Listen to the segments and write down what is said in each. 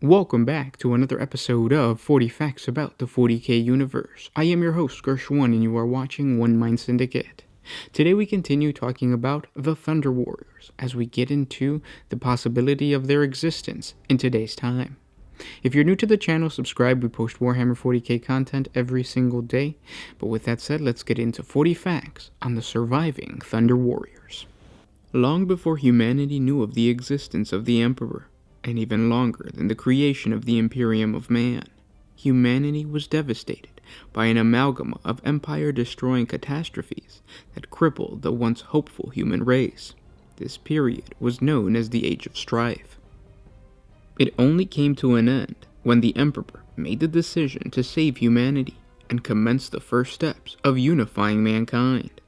Welcome back to another episode of 40 Facts About the 40k Universe. I am your host, Gersh1, and you are watching One Mind Syndicate. Today we continue talking about the Thunder Warriors as we get into the possibility of their existence in today's time. If you're new to the channel, subscribe. We post Warhammer 40k content every single day. But with that said, let's get into 40 facts on the surviving Thunder Warriors. Long before humanity knew of the existence of the Emperor, and even longer than the creation of the Imperium of Man, humanity was devastated by an amalgam of empire-destroying catastrophes that crippled the once hopeful human race. This period was known as the Age of Strife. It only came to an end when the Emperor made the decision to save humanity and commence the first steps of unifying mankind.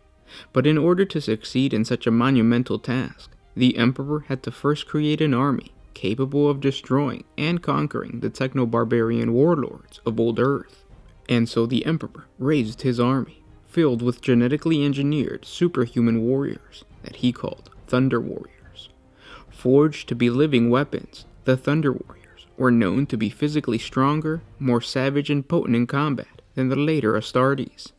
But in order to succeed in such a monumental task, the Emperor had to first create an army capable of destroying and conquering the techno-barbarian warlords of old Earth. And so the Emperor raised his army, filled with genetically engineered superhuman warriors that he called Thunder Warriors. Forged to be living weapons, the Thunder Warriors were known to be physically stronger, more savage and potent in combat than the later Astartes.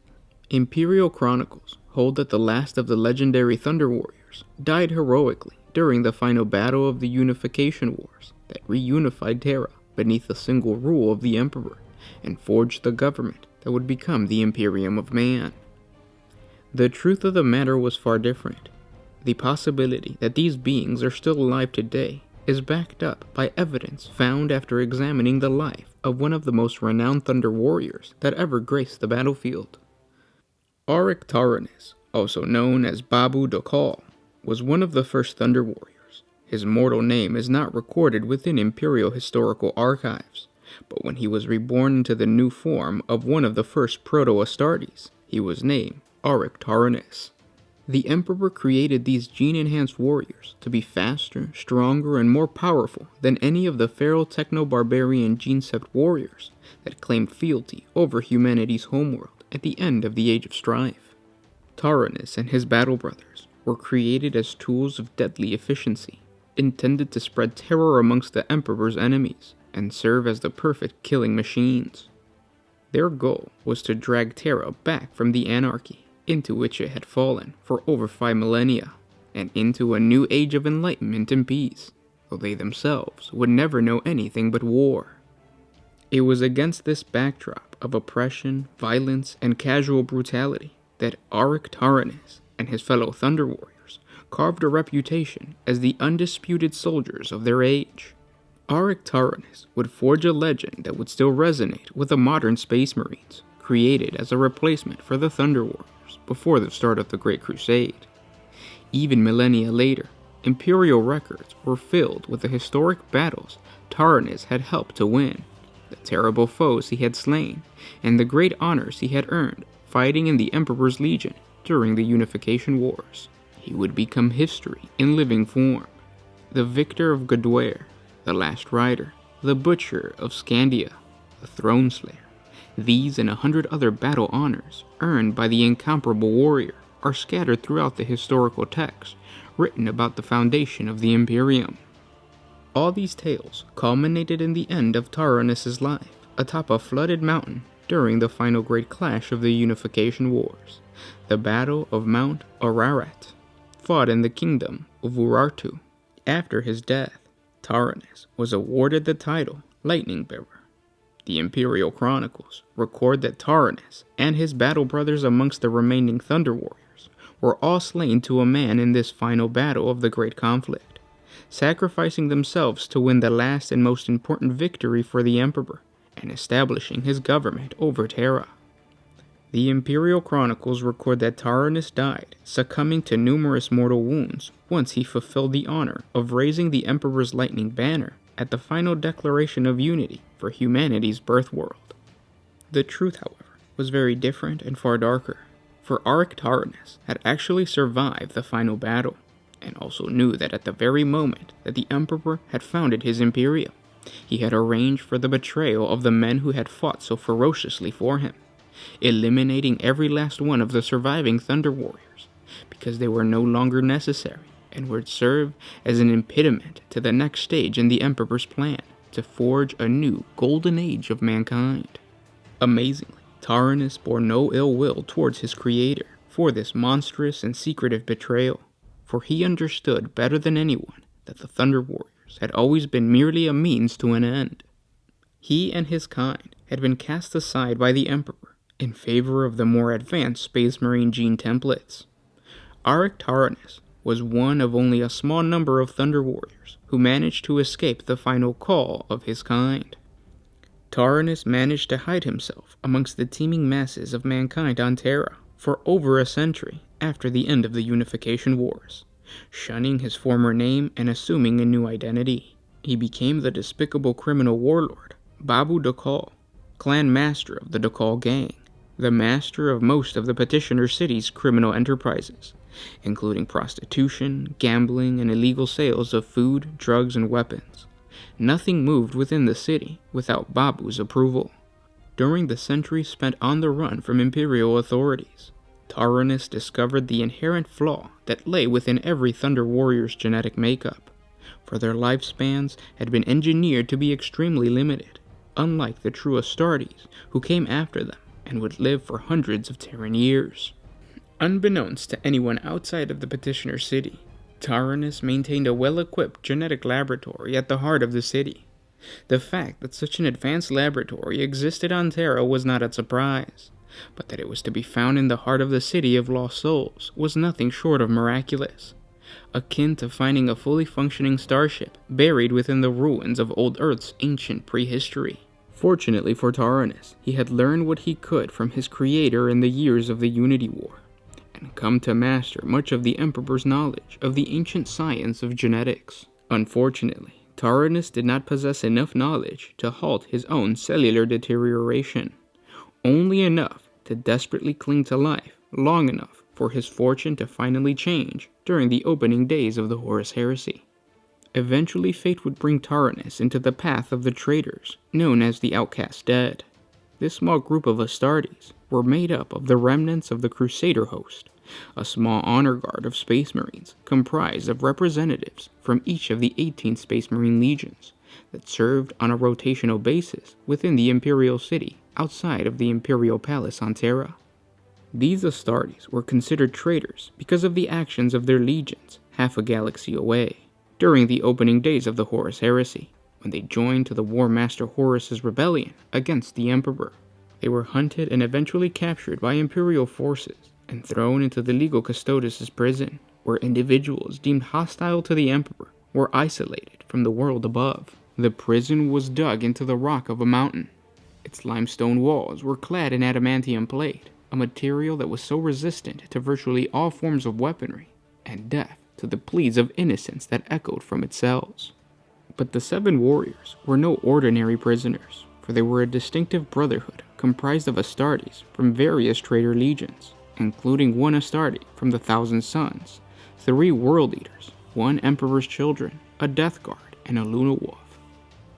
Imperial chronicles hold that the last of the legendary Thunder Warriors died heroically during the final battle of the Unification Wars that reunified Terra beneath the single rule of the Emperor and forged the government that would become the Imperium of Man. The truth of the matter was far different. The possibility that these beings are still alive today is backed up by evidence found after examining the life of one of the most renowned Thunder Warriors that ever graced the battlefield. Erik Turin, also known as Babu Dokal, was one of the first Thunder Warriors. His mortal name is not recorded within Imperial historical archives, but when he was reborn into the new form of one of the first Proto-Astartes, he was named Erik Turin. The Emperor created these gene-enhanced warriors to be faster, stronger, and more powerful than any of the feral techno-barbarian gene-sept warriors that claimed fealty over humanity's homeworld at the end of the Age of Strife. Turin and his battle brothers were created as tools of deadly efficiency, intended to spread terror amongst the Emperor's enemies and serve as the perfect killing machines. Their goal was to drag Terra back from the anarchy into which it had fallen for over 5 millennia, and into a new age of enlightenment and peace, though they themselves would never know anything but war. It was against this backdrop of oppression, violence, and casual brutality that Erik Turin and his fellow Thunder Warriors carved a reputation as the undisputed soldiers of their age. Erik Turin would forge a legend that would still resonate with the modern Space Marines, created as a replacement for the Thunder Warriors before the start of the Great Crusade. Even millennia later, Imperial records were filled with the historic battles Turin had helped to win, the terrible foes he had slain, and the great honors he had earned fighting in the Emperor's Legion during the Unification Wars. He would become history in living form. The Victor of Godware, the Last Rider, the Butcher of Scandia, the Throne Slayer. These and 100 other battle honors earned by the incomparable warrior are scattered throughout the historical texts written about the foundation of the Imperium. All these tales culminated in the end of Turin's life atop a flooded mountain during the final great clash of the Unification Wars, the Battle of Mount Ararat, fought in the kingdom of Urartu. After his death, Turin was awarded the title Lightning Bearer. The Imperial chronicles record that Turin and his battle brothers amongst the remaining Thunder Warriors were all slain to a man in this final battle of the great conflict, sacrificing themselves to win the last and most important victory for the Emperor and establishing his government over Terra. The Imperial chronicles record that Turin died, succumbing to numerous mortal wounds once he fulfilled the honor of raising the Emperor's lightning banner at the final declaration of unity for humanity's birth world. The truth, however, was very different and far darker, for Erik Turin had actually survived the final battle, and also knew that at the very moment that the Emperor had founded his Imperium, he had arranged for the betrayal of the men who had fought so ferociously for him, eliminating every last one of the surviving Thunder Warriors, because they were no longer necessary and would serve as an impediment to the next stage in the Emperor's plan to forge a new golden age of mankind. Amazingly, Tyrannus bore no ill will towards his creator for this monstrous and secretive betrayal, for he understood better than anyone that the Thunder Warriors had always been merely a means to an end. He and his kind had been cast aside by the Emperor in favor of the more advanced Space Marine gene templates. Erik Turin was one of only a small number of Thunder Warriors who managed to escape the final call of his kind. Tyrannus managed to hide himself amongst the teeming masses of mankind on Terra for over a century after the end of the Unification Wars, shunning his former name and assuming a new identity. He became the despicable criminal warlord Babu Dakal, clan master of the Dakal gang, the master of most of the Petitioner City's criminal enterprises, including prostitution, gambling, and illegal sales of food, drugs, and weapons. Nothing moved within the city without Babu's approval. During the centuries spent on the run from imperial authorities, Tyrannus discovered the inherent flaw that lay within every Thunder Warrior's genetic makeup, for their lifespans had been engineered to be extremely limited, unlike the true Astartes who came after them and would live for hundreds of Terran years. Unbeknownst to anyone outside of the Petitioner City, Tyrannus maintained a well-equipped genetic laboratory at the heart of the city. The fact that such an advanced laboratory existed on Terra was not a surprise, but that it was to be found in the heart of the City of Lost Souls was nothing short of miraculous, akin to finding a fully functioning starship buried within the ruins of old Earth's ancient prehistory. Fortunately for Tyrannus, he had learned what he could from his creator in the years of the Unity War, and come to master much of the Emperor's knowledge of the ancient science of genetics. Unfortunately, Tyrannus did not possess enough knowledge to halt his own cellular deterioration, only enough to desperately cling to life long enough for his fortune to finally change during the opening days of the Horus Heresy. Eventually, fate would bring Tyrannus into the path of the traitors, known as the Outcasts Dead. This small group of Astartes were made up of the remnants of the Crusader host, a small honor guard of Space Marines comprised of representatives from each of the 18 Space Marine legions that served on a rotational basis within the Imperial City outside of the Imperial Palace on Terra. These Astartes were considered traitors because of the actions of their legions half a galaxy away during the opening days of the Horus Heresy, when they joined to the War Master Horus's rebellion against the Emperor. They were hunted and eventually captured by Imperial forces and thrown into the legal Custodes' prison, where individuals deemed hostile to the Emperor were isolated from the world above. The prison was dug into the rock of a mountain. Its limestone walls were clad in adamantium plate, a material that was so resistant to virtually all forms of weaponry, and deaf to the pleas of innocence that echoed from its cells. But the 7 warriors were no ordinary prisoners, for they were a distinctive brotherhood comprised of Astartes from various traitor legions, including 1 Astarte from the Thousand Sons, 3 World Eaters, 1 Emperor's Children, a Death Guard, and a Luna Wolf.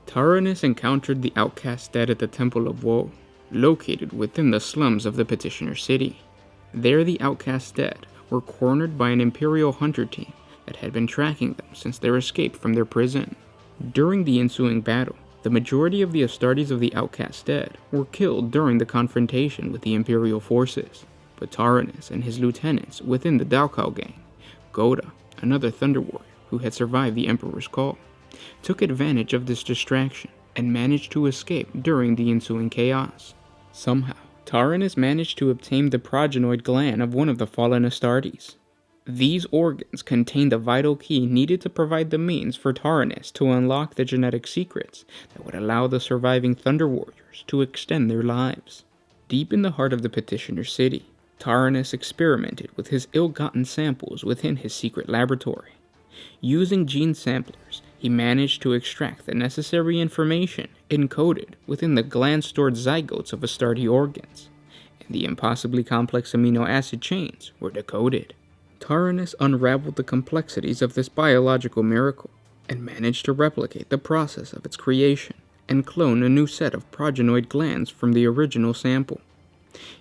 Tyrannus encountered the Outcasts Dead at the Temple of Woe, located within the slums of the Petitioner City. There the Outcasts Dead were cornered by an Imperial hunter team that had been tracking them since their escape from their prison. During the ensuing battle, the majority of the Astartes of the Outcasts Dead were killed during the confrontation with the Imperial forces, but Tyrannus and his lieutenants within the Dalkal gang, Goda, another Thunder Warrior who had survived the Emperor's call, took advantage of this distraction and managed to escape during the ensuing chaos. Somehow, Tyrannus managed to obtain the progenoid gland of one of the fallen Astartes. These organs contained the vital key needed to provide the means for Tyrannus to unlock the genetic secrets that would allow the surviving Thunder Warriors to extend their lives. Deep in the heart of the Petitioner City, Tyrannus experimented with his ill-gotten samples within his secret laboratory. Using gene samplers, he managed to extract the necessary information encoded within the gland-stored zygotes of Astarte organs, and the impossibly complex amino acid chains were decoded. Tyrannus unraveled the complexities of this biological miracle, and managed to replicate the process of its creation, and clone a new set of progenoid glands from the original sample.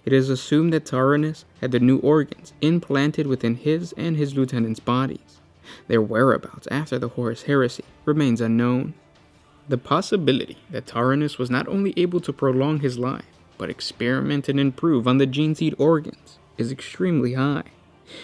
It is assumed that Tyrannus had the new organs implanted within his and his lieutenants' bodies. Their whereabouts after the Horus Heresy remains unknown. The possibility that Tyrannus was not only able to prolong his life, but experiment and improve on the genes he'd organs is extremely high.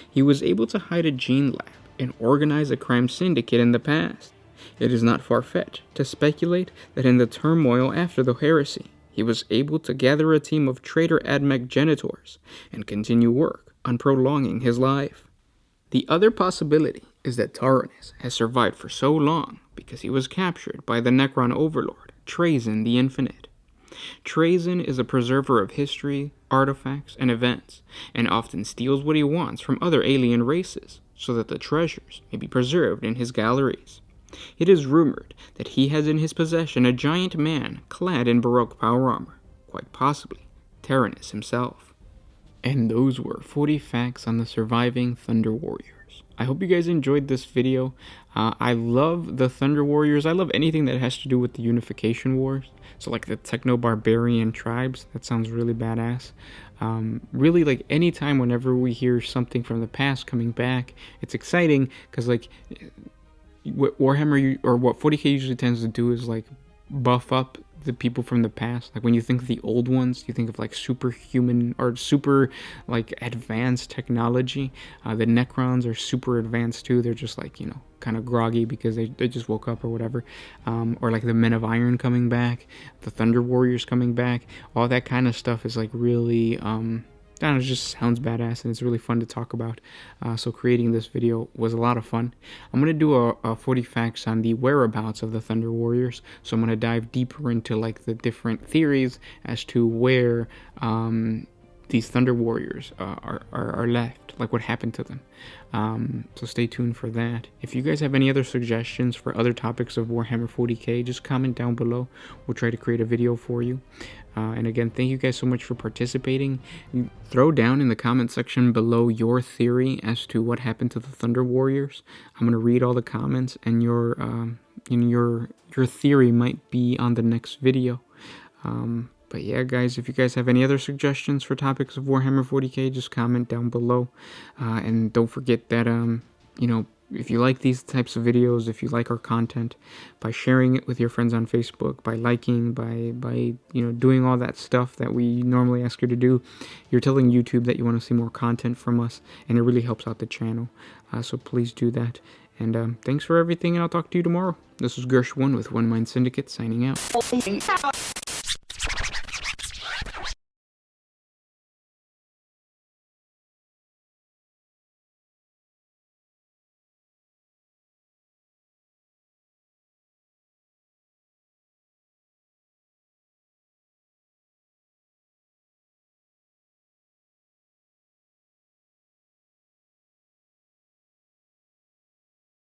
He was able to hide a gene lab and organize a crime syndicate in the past. It is not far-fetched to speculate that in the turmoil after the heresy, he was able to gather a team of traitor admech genitors and continue work on prolonging his life. The other possibility is that Tyrannus has survived for so long because he was captured by the Necron overlord, Trazyn the Infinite. Trazyn is a preserver of history, artifacts, and events, and often steals what he wants from other alien races, so that the treasures may be preserved in his galleries. It is rumored that he has in his possession a giant man clad in Baroque power armor, quite possibly Tyrannus himself. And those were 40 facts on the surviving Thunder Warriors. I hope you guys enjoyed this video. I love the Thunder Warriors. I love anything that has to do with the Unification Wars. So like the Techno-Barbarian tribes. That sounds really badass. Really, like anytime whenever we hear something from the past coming back, it's exciting because like what Warhammer or what 40k usually tends to do is like buff up the people from the past. Like when you think of the old ones, you think of like superhuman or super like advanced technology. The Necrons are super advanced too. They're just like, you know, kind of groggy because they just woke up or whatever. Or like the Men of Iron coming back, the Thunder Warriors coming back. All that kind of stuff is like really I don't know, it just sounds badass and it's really fun to talk about. So creating this video was a lot of fun. I'm going to do a 40 facts on the whereabouts of the Thunder Warriors. So I'm going to dive deeper into like the different theories as to where these Thunder Warriors are left, like what happened to them. So stay tuned for that. If you guys have any other suggestions for other topics of Warhammer 40k, just comment down below. We'll try to create a video for you. And again, thank you guys so much for participating. Throw down in the comment section below your theory as to what happened to the Thunder Warriors. I'm going to read all the comments, and your theory might be on the next video. But yeah, guys, if you guys have any other suggestions for topics of Warhammer 40k, just comment down below. And don't forget that, you know, if you like these types of videos, if you like our content, by sharing it with your friends on Facebook, by liking, by you know, doing all that stuff that we normally ask you to do, you're telling YouTube that you want to see more content from us, and it really helps out the channel. So please do that. And thanks for everything, and I'll talk to you tomorrow. This was Gersh1 with One Mind Syndicate, signing out.